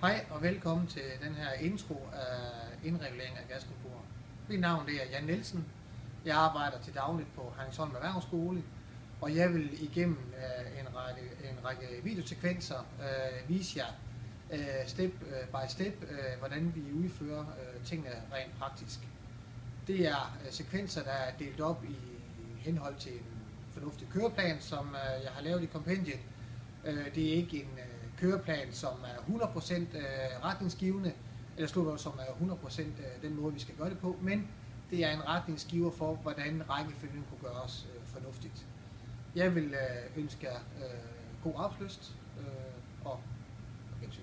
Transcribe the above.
Hej og velkommen til den her intro af indregulering af gaskomfur. Mit navn er Jan Nielsen. Jeg arbejder til dagligt på Herningsholm Erhvervsskole, og jeg vil igennem en række videosekvenser vise jer step by step, hvordan vi udfører tingene rent praktisk. Det er sekvenser, der er delt op i henhold til en fornuftig køreplan, som jeg har lavet i kompendiet. Det er ikke en køreplan, som er 100% retningsgivende, eller som er 100% den måde, vi skal gøre det på, men det er en retningsgiver for, hvordan rækkefølgen kunne gøres fornuftigt. Jeg vil ønske jer god aflyst og gensyn.